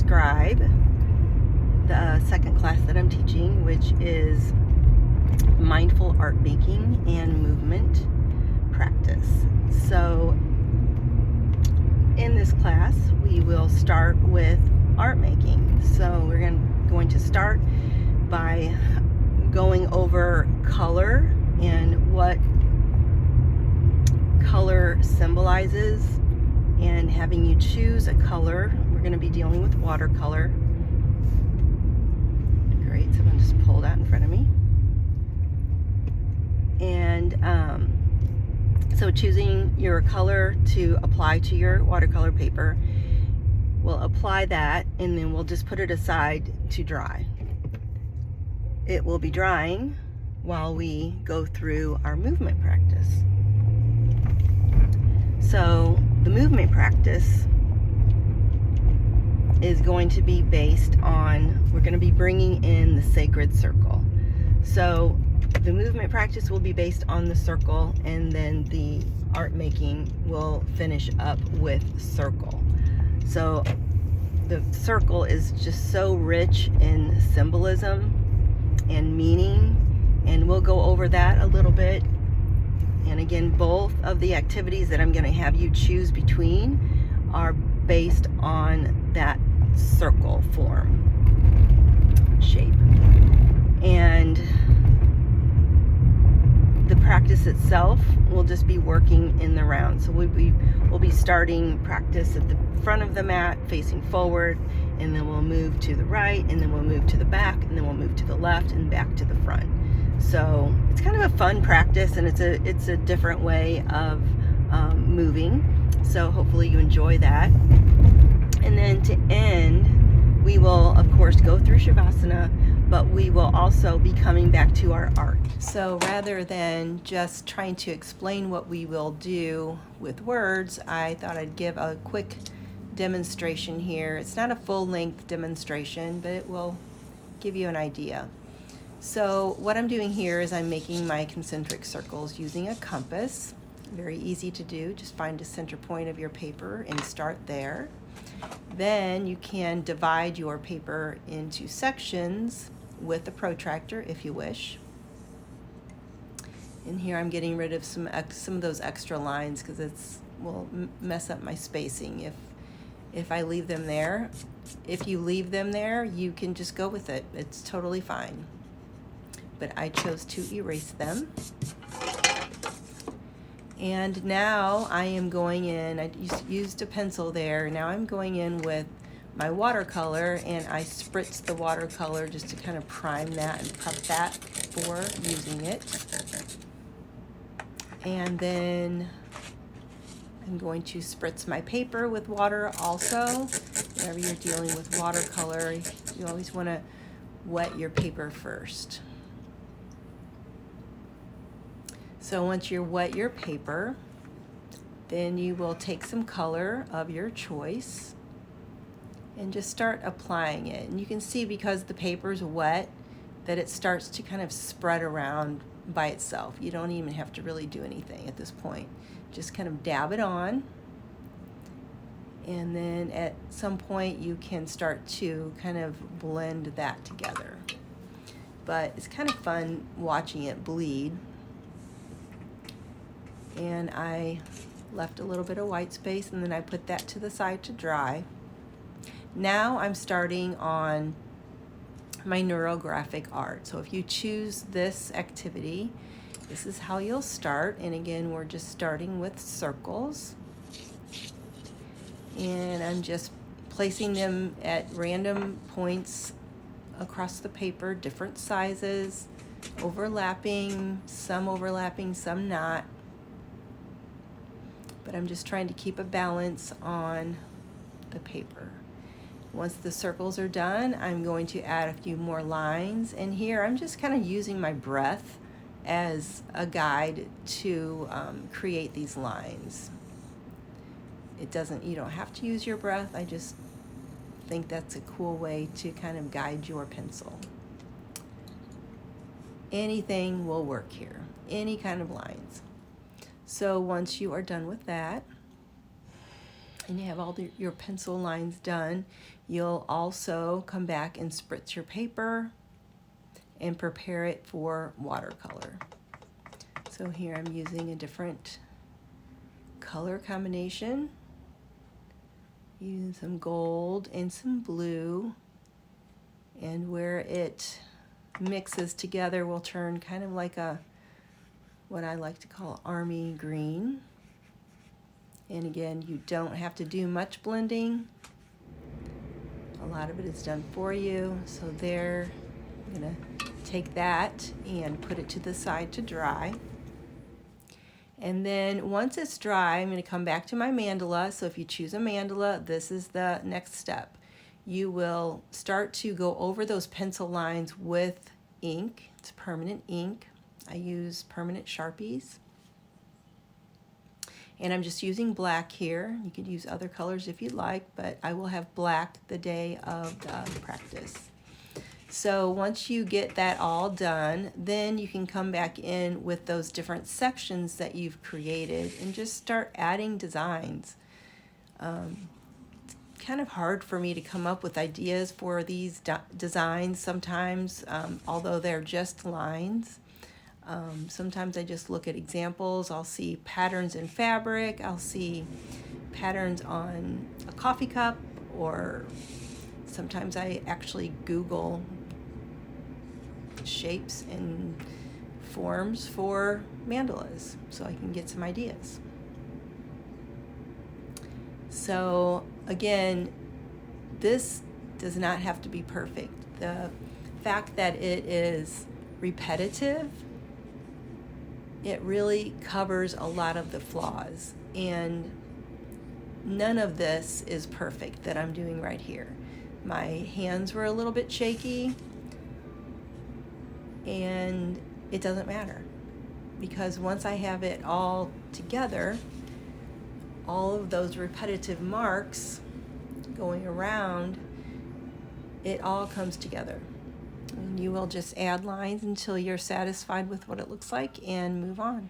describe the second class that I'm teaching, which is mindful art making and movement practice. So in this class, we will start with art making. So we're going to start by going over color and what color symbolizes, and having you choose a color. We're going to be dealing with watercolor. Great, someone just pulled out in front of me. And so choosing your color to apply to your watercolor paper. We'll apply that and then we'll just put it aside to dry. It will be drying while we go through our movement practice. So the movement practice is going to be based on, we're going to be bringing in the sacred circle. So the movement practice will be based on the circle, and then the art making will finish up with circle. So the circle is just so rich in symbolism and meaning, and we'll go over that a little bit. And again, both of the activities that I'm going to have you choose between are based on that circle form, shape. And the practice itself will just be working in the round. So we'll be starting practice at the front of the mat facing forward, and then we'll move to the right, and then we'll move to the back, and then we'll move to the left and back to the front. So it's kind of a fun practice, and it's a different way of moving. So hopefully you enjoy that. And then to end, we will of course go through Shavasana, but we will also be coming back to our art. So rather than just trying to explain what we will do with words, I thought I'd give a quick demonstration here. It's not a full-length demonstration, but it will give you an idea. So what I'm doing here is I'm making my concentric circles using a compass. Very easy to do. Just find a center point of your paper and start there. Then you can divide your paper into sections with a protractor if you wish. And here I'm getting rid of some of those extra lines because will mess up my spacing if I leave them there. If you leave them there, you can just go with it. It's totally fine. But I chose to erase them. And now I am going in, I used a pencil there, now I'm going in with my watercolor, and I spritz the watercolor just to kind of prime that and prep that for using it. And then I'm going to spritz my paper with water also. Whenever you're dealing with watercolor, you always want to wet your paper first. So once you wet your paper, then you will take some color of your choice and just start applying it. And you can see, because the paper's wet, that it starts to kind of spread around by itself. You don't even have to really do anything at this point. Just kind of dab it on. And then at some point you can start to kind of blend that together. But it's kind of fun watching it bleed. And I left a little bit of white space, and then I put that to the side to dry. Now I'm starting on my neurographic art. So if you choose this activity, this is how you'll start. And again, we're just starting with circles. And I'm just placing them at random points across the paper, different sizes, overlapping, some not. But I'm just trying to keep a balance on the paper. Once the circles are done, I'm going to add a few more lines. And here I'm just kind of using my breath as a guide to create these lines. You don't have to use your breath. I just think that's a cool way to kind of guide your pencil. Anything will work here, any kind of lines. So once you are done with that, and you have all your pencil lines done, you'll also come back and spritz your paper and prepare it for watercolor. So here I'm using a different color combination, using some gold and some blue, and where it mixes together will turn kind of like what I like to call army green. And again, you don't have to do much blending. A lot of it is done for you. So there, I'm gonna take that and put it to the side to dry. And then once it's dry, I'm gonna come back to my mandala. So if you choose a mandala, this is the next step. You will start to go over those pencil lines with ink. It's permanent ink. I use permanent Sharpies. And I'm just using black here. You could use other colors if you'd like, but I will have black the day of the practice. So once you get that all done, then you can come back in with those different sections that you've created and just start adding designs. It's kind of hard for me to come up with ideas for these designs sometimes, although they're just lines. Sometimes I just look at examples. I'll see patterns in fabric. I'll see patterns on a coffee cup, or sometimes I actually Google shapes and forms for mandalas so I can get some ideas. So again, this does not have to be perfect. The fact that it is repetitive, it really covers a lot of the flaws, and none of this is perfect that I'm doing right here. My hands were a little bit shaky, and it doesn't matter, because once I have it all together, all of those repetitive marks going around, it all comes together. And you will just add lines until you're satisfied with what it looks like and move on.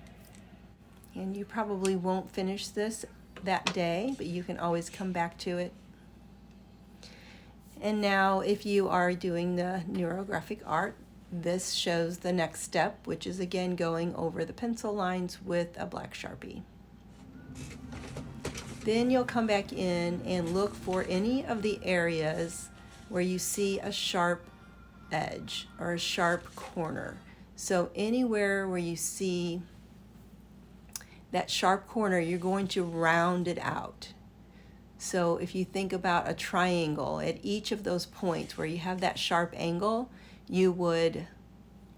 And you probably won't finish this that day, but you can always come back to it. And now if you are doing the neurographic art, this shows the next step, which is again going over the pencil lines with a black Sharpie. Then you'll come back in and look for any of the areas where you see a sharp edge or a sharp corner. So anywhere where you see that sharp corner, you're going to round it out. So if you think about a triangle, at each of those points where you have that sharp angle, you would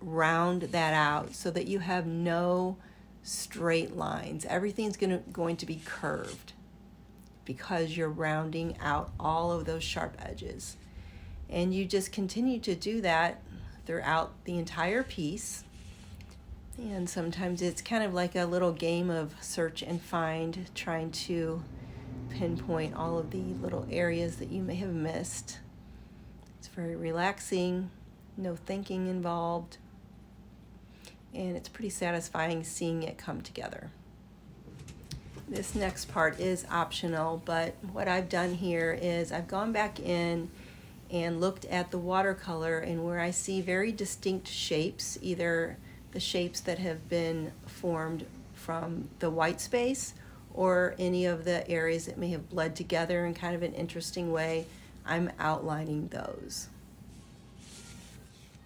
round that out so that you have no straight lines. Everything's going to be curved because you're rounding out all of those sharp edges. And you just continue to do that throughout the entire piece. And sometimes it's kind of like a little game of search and find, trying to pinpoint all of the little areas that you may have missed. It's very relaxing, no thinking involved, and it's pretty satisfying seeing it come together. This next part is optional, but what I've done here is I've gone back in and looked at the watercolor, and where I see very distinct shapes, either the shapes that have been formed from the white space or any of the areas that may have bled together in kind of an interesting way, I'm outlining those.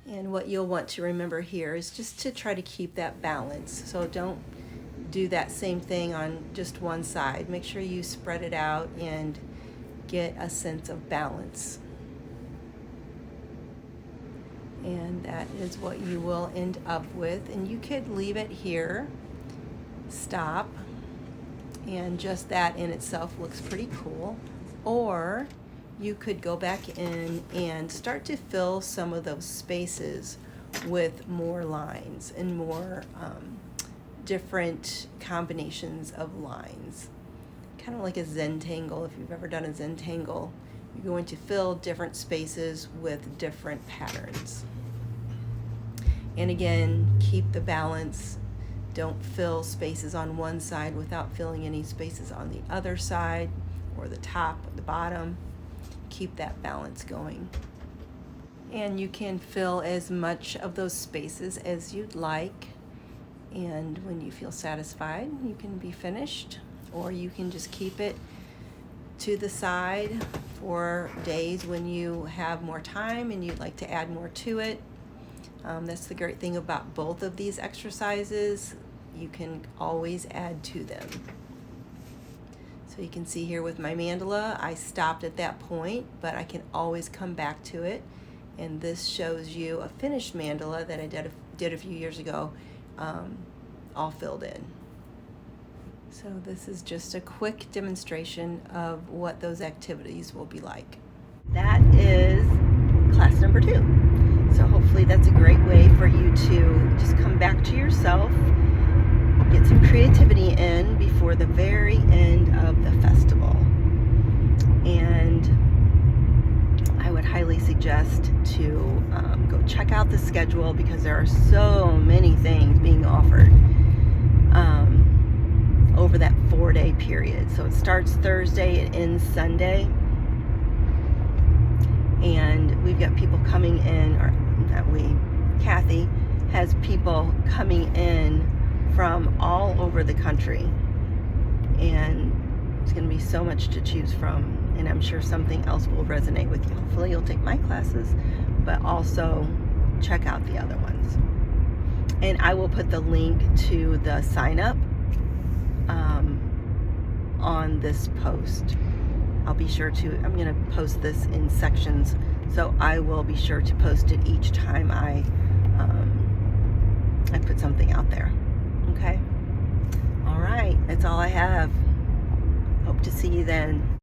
And what you'll want to remember here is just to try to keep that balance. So don't do that same thing on just one side. Make sure you spread it out and get a sense of balance. And that is what you will end up with. And you could leave it here, stop, and just that in itself looks pretty cool. Or you could go back in and start to fill some of those spaces with more lines and more different combinations of lines. Kind of like a Zentangle. If you've ever done a Zentangle, you're going to fill different spaces with different patterns. And again, keep the balance. Don't fill spaces on one side without filling any spaces on the other side, or the top or the bottom. Keep that balance going. And you can fill as much of those spaces as you'd like. And when you feel satisfied, you can be finished, or you can just keep it to the side for days when you have more time and you'd like to add more to it. That's the great thing about both of these exercises. You can always add to them. So you can see here with my mandala, I stopped at that point, but I can always come back to it. And this shows you a finished mandala that I did a few years ago, all filled in. So this is just a quick demonstration of what those activities will be like. That is class number 2. So hopefully that's a great way for you to just come back to yourself, get some creativity in before the very end of the festival. And I would highly suggest to go check out the schedule, because there are so many things being offered over that 4-day period. So it starts Thursday, it ends Sunday. And we've got people coming in, or not we, Kathy has people coming in from all over the country. And it's going to be so much to choose from. And I'm sure something else will resonate with you. Hopefully you'll take my classes, but also check out the other ones. And I will put the link to the sign up on this post. I'll be sure to, I'm going to post this in sections, so I will be sure to post it each time I put something out there. Okay? All right, that's all I have. Hope to see you then.